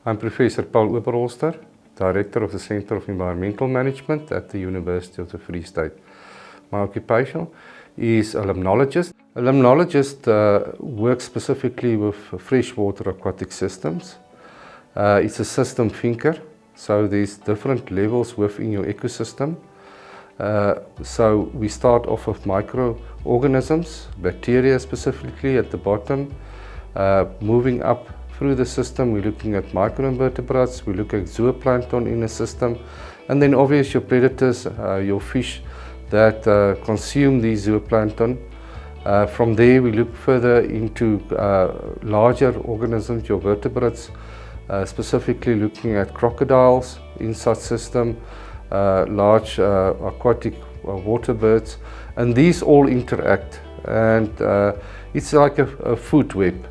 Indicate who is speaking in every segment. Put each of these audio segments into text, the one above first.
Speaker 1: I'm Professor Prof Oberholster, Director of the Centre of Environmental Management at the University of the Free State. My occupation is a limnologist. A limnologist works specifically with freshwater aquatic systems. It's a system thinker, so there's different levels within your ecosystem. So we start off with microorganisms, bacteria specifically at the bottom, moving up through the system. We're looking at microinvertebrates, we look at zooplankton in the system, and then obviously your predators, your fish that consume these zooplankton. From there we look further into larger organisms, your vertebrates, specifically looking at crocodiles in such system, large aquatic water birds, and these all interact, and it's like a food web.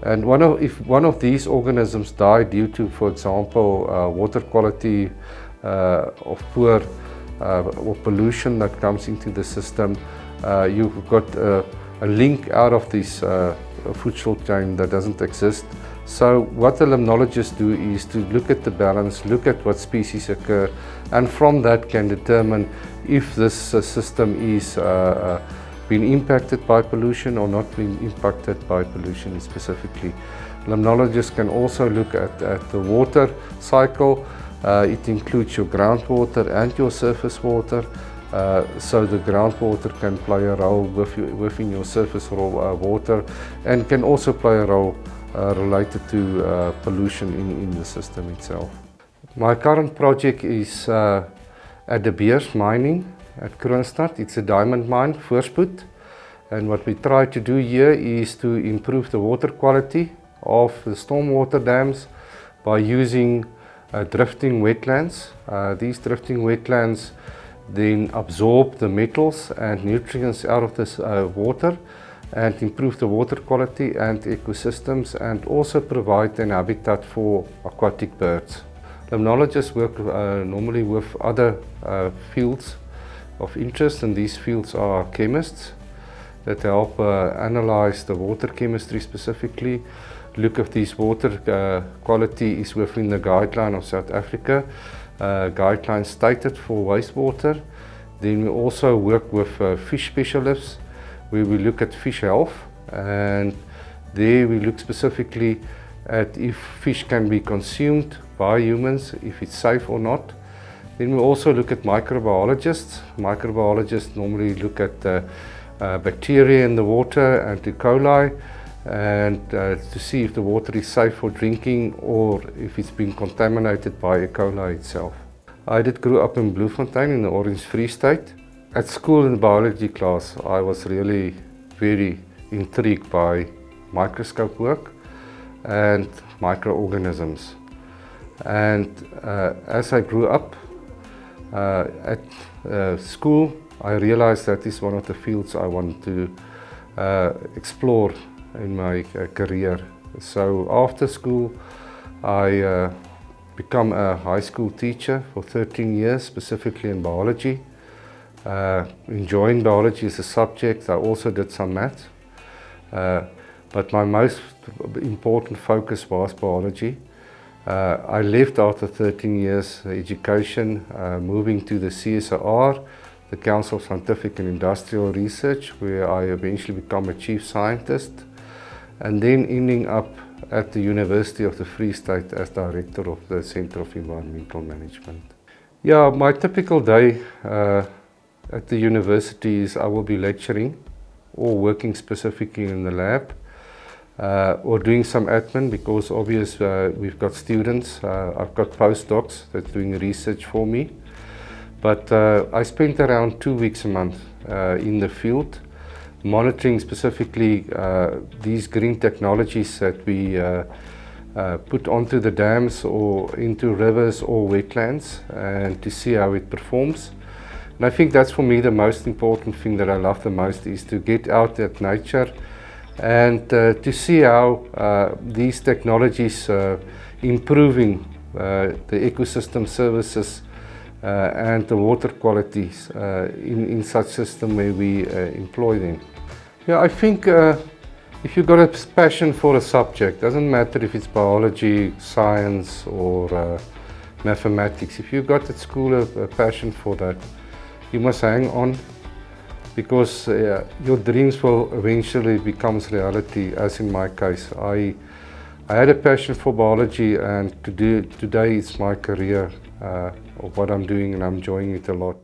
Speaker 1: And if one of these organisms die due to, for example, water quality of poor or pollution that comes into the system, you've got a link out of this food chain that doesn't exist. So what the limnologists do is to look at the balance, look at what species occur, and from that can determine if this system is been impacted by pollution or not being impacted by pollution specifically. Limnologists can also look at the water cycle. It includes your groundwater and your surface water. So the groundwater can play a role within your surface water, and can also play a role related to pollution in the system itself. My current project is at De Beers mining at Kroonstad. It's a diamond mine, Voorspoed, and what we try to do here is to improve the water quality of the stormwater dams by using drifting wetlands. These drifting wetlands then absorb the metals and nutrients out of this water and improve the water quality and ecosystems, and also provide an habitat for aquatic birds. Limnologists work normally with other fields of interest, and these fields are chemists that help analyze the water chemistry specifically, look if this water quality is within the guideline of South Africa, guidelines stated for wastewater. Then we also work with fish specialists, where we look at fish health, and there we look specifically at if fish can be consumed by humans, if it's safe or not. Then we also look at microbiologists. Microbiologists normally look at bacteria in the water and E. coli, and to see if the water is safe for drinking or if it's been contaminated by E. coli itself. I did grow up in Bloemfontein in the Orange Free State. At school in the biology class, I was really very intrigued by microscope work and microorganisms. And as I grew up at school, I realized that this is one of the fields I want to explore in my career. So after school, I became a high school teacher for 13 years, specifically in biology. Enjoying biology as a subject. I also did some maths, but my most important focus was biology. I left after 13 years education, moving to the CSIR, the Council of Scientific and Industrial Research, where I eventually became a chief scientist, and then ending up at the University of the Free State as director of the Centre of Environmental Management. Yeah, my typical day at the university is I will be lecturing or working specifically in the lab, or doing some admin, because obviously we've got students. I've got postdocs that's doing research for me. But I spent around 2 weeks a month in the field, monitoring specifically these green technologies that we put onto the dams or into rivers or wetlands, and to see how it performs. And I think that's for me the most important thing that I love the most, is to get out at nature and to see how these technologies improving the ecosystem services and the water qualities in such system where we employ them. Yeah, I think If you've got a passion for a subject, doesn't matter if it's biology, science, or mathematics. If you've got at school a passion for that, you must hang on, because your dreams will eventually become reality, as in my case. I had a passion for biology, and today it's my career of what I'm doing, and I'm enjoying it a lot.